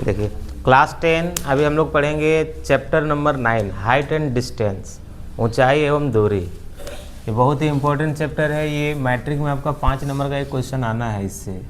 देखिए क्लास 10 अभी हम लोग पढ़ेंगे chapter number 9 height and distance, ऊंचाई एवं दूरी। ये बहुत ही इंपॉर्टेंट चैप्टर है। ये मैट्रिक में आपका 5 नंबर का एक क्वेश्चन आना है इससे।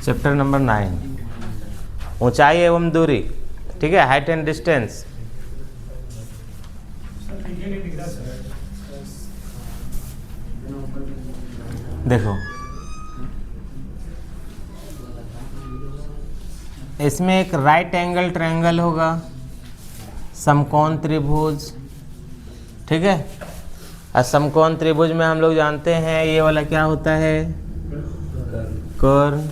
चैप्टर नंबर 9 ऊंचाई एवं दूरी, ठीक है, हाइट एंड डिस्टेंस। देखो इसमें एक राइट एंगल ट्रायंगल होगा, समकोण त्रिभुज, ठीक है। और समकोण त्रिभुज में हम लोग जानते हैं ये वाला क्या होता है, कर्ण,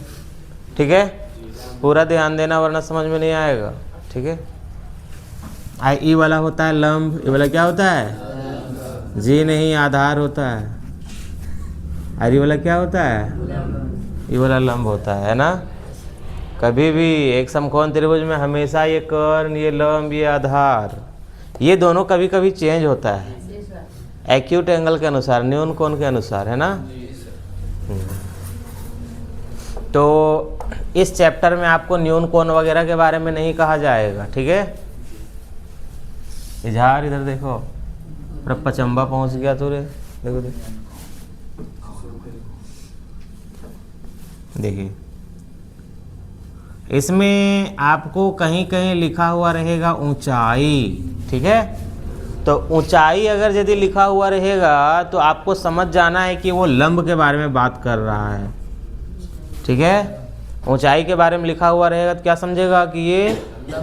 ठीक है। पूरा ध्यान देना वरना समझ में नहीं आएगा, ठीक है। ई वाला होता है लंब, ये वाला क्या होता है, जी नहीं आधार होता है। और ये वाला क्या होता है, ये वाला लंब होता है ना। कभी भी एक समकोण त्रिभुज में हमेशा ये कर्ण, ये लंब, ये आधार, ये दोनों कभी कभी चेंज होता है एक्यूट एंगल के अनुसार, न्यून कोण के अनुसार, है ना। तो इस चैप्टर में आपको न्यून कोण वगैरह के बारे में नहीं कहा जाएगा, ठीक है। इजहार इधर देखो, पचम्बा पहुंच गया तू रे, देखो देखिए इसमें आपको कहीं कहीं लिखा हुआ रहेगा ऊंचाई, ठीक है। तो ऊंचाई अगर यदि लिखा हुआ रहेगा तो आपको समझ जाना है कि वो लंब के बारे में बात कर रहा है, ठीक है। ऊंचाई के बारे में लिखा हुआ रहेगा तो क्या समझेगा कि ये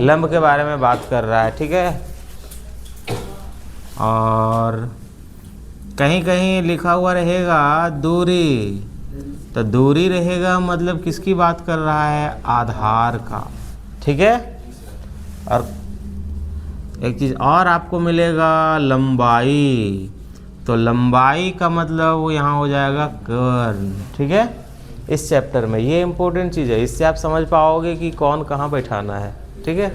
लंब के बारे में बात कर रहा है, ठीक है। और कहीं कहीं लिखा हुआ रहेगा दूरी, तो दूरी रहेगा मतलब किसकी बात कर रहा है, आधार का, ठीक है। और एक चीज़ और आपको मिलेगा लंबाई, तो लंबाई का मतलब वो यहाँ हो जाएगा कर्ण, ठीक है। इस चैप्टर में ये इंपॉर्टेंट चीज़ है, इससे आप समझ पाओगे कि कौन कहाँ बैठाना है, ठीक है।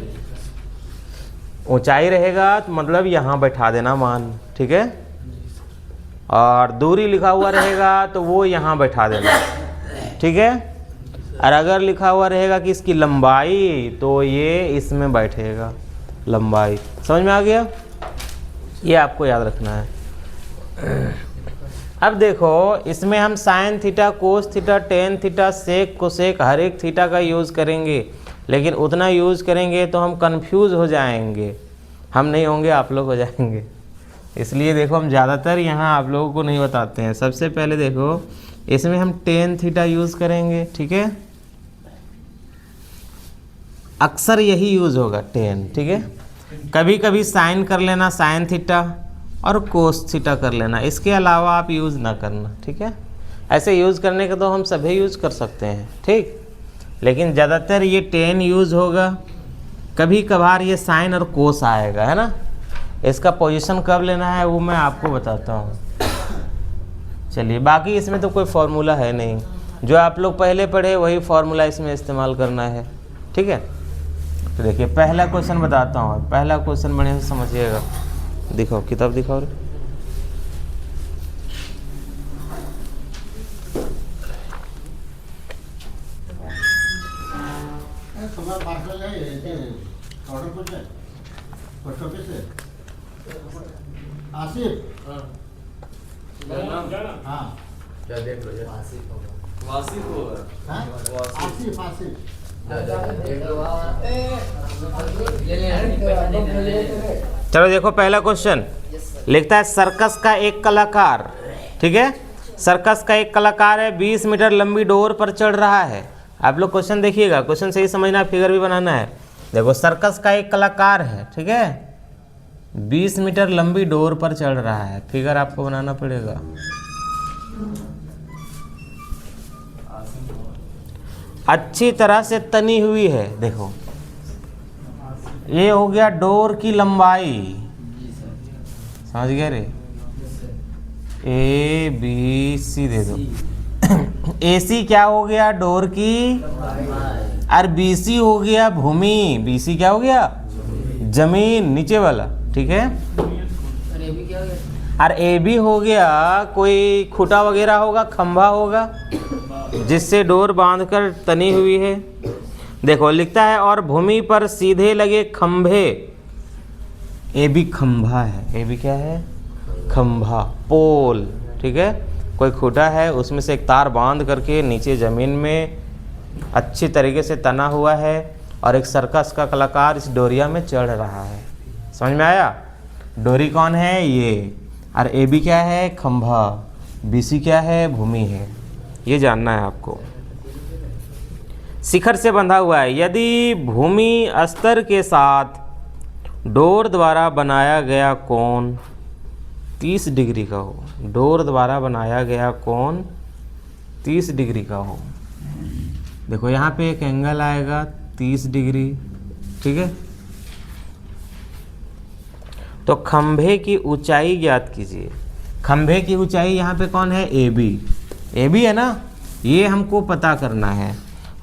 ऊंचाई रहेगा तो मतलब यहाँ बैठा देना मान, ठीक है। और दूरी लिखा हुआ रहेगा तो वो यहाँ बैठा देना, ठीक है। और अगर लिखा हुआ रहेगा कि इसकी लंबाई तो ये इसमें बैठेगा, लंबाई। समझ में आ गया, ये आपको याद रखना है। अब देखो इसमें हम sine theta, cos theta, tan theta, sec, cosec, हर एक थीटा का यूज़ करेंगे, लेकिन उतना यूज़ करेंगे तो हम कंफ्यूज हो जाएंगे। हम नहीं होंगे, आप लोग हो जाएंगे, इसलिए देखो हम ज़्यादातर यहाँ आप लोगों को नहीं बताते हैं। सबसे पहले देखो इसमें हम टेन थीटा यूज़ करेंगे, ठीक है। अक्सर यही यूज़ होगा टेन, ठीक है। कभी कभी साइन कर लेना, साइन थीटा, और कोस थीटा कर लेना, इसके अलावा आप यूज़ ना करना, ठीक है। ऐसे यूज़ करने का तो हम सभी यूज़ कर सकते हैं, ठीक, लेकिन ज़्यादातर ये टेन यूज़ होगा। कभी कभार ये साइन और कोस आएगा, है ना। इसका पोजीशन कब लेना है वो मैं आपको बताता हूँ। चलिए, बाकी इसमें तो कोई फार्मूला है नहीं, जो आप लोग पहले पढ़े वही फार्मूला इसमें इस्तेमाल करना है, ठीक है। तो देखिए पहला क्वेश्चन बताता हूँ, पहला क्वेश्चन बढ़िया से समझिएगा। दिखाओ, किताब दिखाओ रे। चलो देखो पहला क्वेश्चन लिखता है सर्कस का एक कलाकार, ठीक है। सर्कस का एक कलाकार है, 20 मीटर लंबी डोर पर चढ़ रहा है। आप लोग क्वेश्चन देखिएगा, क्वेश्चन सही समझना, फिगर भी बनाना है। देखो सर्कस का एक कलाकार है, ठीक है, 20 मीटर लंबी डोर पर चढ़ रहा है, फिगर आपको बनाना पड़ेगा। अच्छी तरह से तनी हुई है, देखो ये हो गया डोर की लंबाई, समझ गए रे। ए बी सी दे दो। ए सी क्या हो गया, डोर की, और बी सी हो गया भूमि, बी सी क्या हो गया, जमीन, नीचे वाला, ठीक है। और ए बी हो गया कोई खूटा वगैरह होगा, खंभा होगा जिससे डोर बांधकर तनी हुई है। देखो लिखता है और भूमि पर सीधे लगे खंभे, ए बी खंभा है, ए बी क्या है, खंभा, पोल, ठीक है। कोई खूटा है उसमें से एक तार बांध करके नीचे ज़मीन में अच्छी तरीके से तना हुआ है और एक सर्कस का कलाकार इस डोरिया में चढ़ रहा है। समझ में आया? डोरी कौन है? ये। और ए बी क्या है? खंभा। बी सी क्या है? भूमि है। ये जानना है आपको। शिखर से बंधा हुआ है। यदि भूमि स्तर के साथ डोर द्वारा बनाया गया कोण 30 डिग्री का हो, डोर द्वारा बनाया गया कोण 30 डिग्री का हो। देखो यहाँ पे एक एंगल आएगा 30 डिग्री, ठीक है। तो खंभे की ऊंचाई ज्ञात कीजिए। खंभे की ऊंचाई यहाँ पे कौन है? A B. ए बी है ना, ये हमको पता करना है।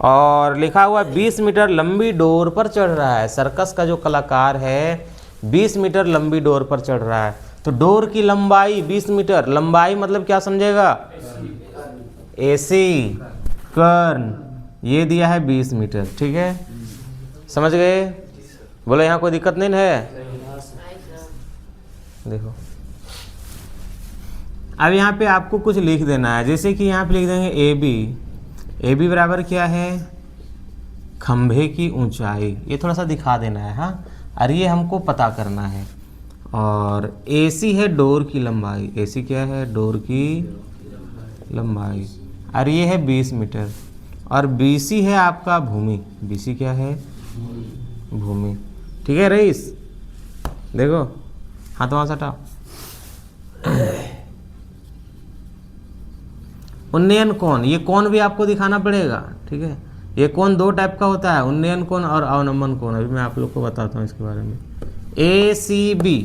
और लिखा हुआ 20 मीटर लंबी डोर पर चढ़ रहा है। सर्कस का जो कलाकार है 20 मीटर लंबी डोर पर चढ़ रहा है। तो डोर की लंबाई 20 मीटर, लंबाई मतलब क्या समझेगा? एसी कर्ण, ये दिया है 20 मीटर, ठीक है। समझ गए? बोलो यहाँ कोई दिक्कत नहीं है? देखो अब यहाँ पे आपको कुछ लिख देना है, जैसे कि यहाँ पे लिख देंगे ए बी। ए बी बराबर क्या है? खंभे की ऊंचाई। ये थोड़ा सा दिखा देना है, हाँ। और ये हमको पता करना है। और ए सी है डोर की लंबाई। ए सी क्या है? डोर की लंबाई। और ये है 20 मीटर। और बी सी है आपका भूमि। बी सी क्या है? भूमि, ठीक है रईस। देखो हाथ वहाँ से हटाओ। उन्नयन कोण, ये कोण भी आपको दिखाना पड़ेगा, ठीक है। ये कोण दो टाइप का होता है, उन्नयन कोण और अवनमन कोण। अभी मैं आप लोग को बताता हूँ इसके बारे में। ए सी बी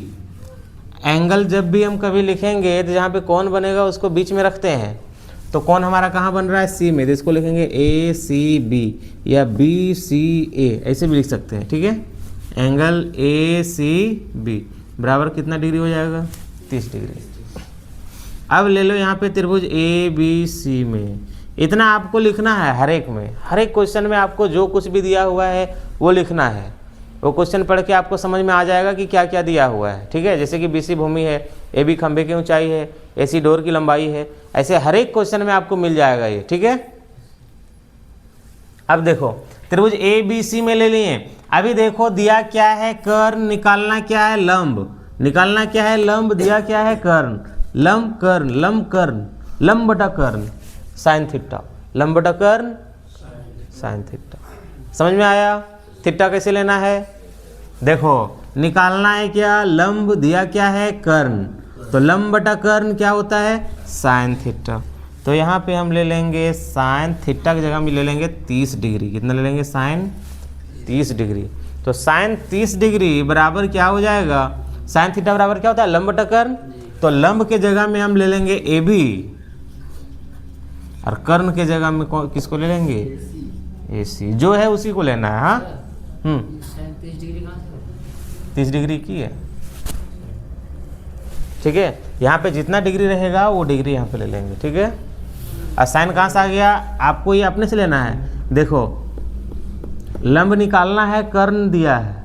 एंगल जब भी हम कभी लिखेंगे तो जहाँ पे कोण बनेगा उसको बीच में रखते हैं। तो कोण हमारा कहाँ बन रहा है? सी में। तो इसको लिखेंगे ए सी बी या बी सी ए, ऐसे भी लिख सकते हैं, ठीक है। एंगल ए सी बी बराबर कितना डिग्री हो जाएगा? 30 डिग्री। अब ले लो यहाँ पे त्रिभुज ए बी सी में इतना आपको लिखना है। हर एक में, हर एक क्वेश्चन में आपको जो कुछ भी दिया हुआ है वो लिखना है। वो क्वेश्चन पढ़ के आपको समझ में आ जाएगा कि क्या क्या दिया हुआ है, ठीक है। जैसे कि बी सी भूमि है, ए बी खंभे की ऊंचाई है, ए सी डोर की लंबाई है, ऐसे हर एक क्वेश्चन में आपको मिल जाएगा ये, ठीक है। अब देखो त्रिभुज ए बी सी में ले लिए। अभी देखो दिया क्या है? कर्ण। निकालना क्या है? लंब। निकालना क्या है? लंब। दिया क्या है? कर्ण। लंब कर्ण, लंब कर्ण, लंब बटा कर्ण साइन थीटा, लंब बटा कर्ण साइन थीटा। समझ में आया? थीटा कैसे लेना है? देखो निकालना है क्या? लंब। दिया क्या है? कर्ण। तो लंब बटा कर्ण क्या होता है? Sine theta. तो यहाँ पे हम ले लेंगे साइन थीटा की जगह में ले लेंगे 30 डिग्री। कितना ले लेंगे? Sine 30 degree. तो साइन 30 डिग्री बराबर क्या हो जाएगा? साइन थीटा बराबर क्या होता है? लंब बटा कर्ण। तो लंब के जगह में हम ले लेंगे ए बी और कर्ण के जगह में किसको ले लेंगे? ए सी। जो है उसी को लेना है, हाँ। 30 डिग्री की है, ठीक है। यहाँ पे जितना डिग्री रहेगा वो डिग्री यहाँ पे ले लेंगे, ठीक है। और साइन कहाँ से आ गया? आपको ये अपने से लेना है। देखो लंब निकालना है, कर्ण दिया है।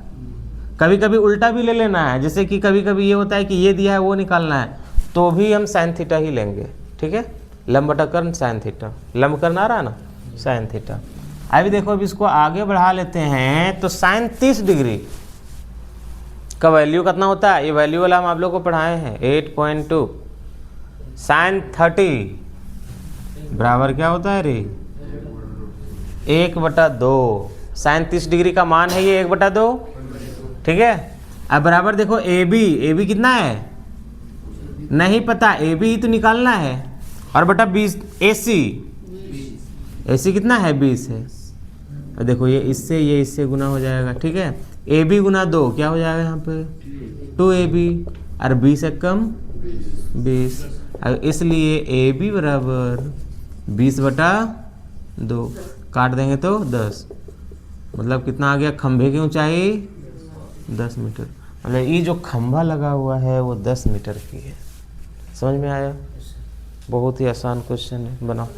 कभी कभी उल्टा भी ले लेना है, जैसे कि कभी कभी ये होता है कि ये दिया है वो निकालना है, तो भी हम साइन थीटा ही लेंगे, ठीक है। लंब बटा कर्ण साइन थीटा, लंब कर्ण आ रहा है ना, साइन थीटा। अभी देखो अब इसको आगे बढ़ा लेते हैं। तो साइन 30 डिग्री का वैल्यू कितना होता है? ये वैल्यू वाला हम आप लोग को पढ़ाए हैं 8.2। साइन 30 बराबर क्या होता है रे? 1/2। साइन 30 डिग्री का मान है ये 1/2, ठीक है। अब बराबर देखो ए बी कितना है? नहीं पता, ए बी ही तो निकालना है। और बटा 20 ए सी कितना है? 20 है। और देखो ये इससे गुना हो जाएगा, ठीक है। ए बी गुना 2 क्या हो जाएगा यहाँ पे? 2ab। और 20 से कम 20। और इसलिए ए बी बराबर 20/2 काट देंगे तो 10। मतलब कितना आ गया? खंभे की ऊंचाई 10 मीटर। मतलब ये जो खंभा लगा हुआ है वो 10 मीटर की है। समझ में आया? बहुत ही आसान क्वेश्चन है, बनाओ।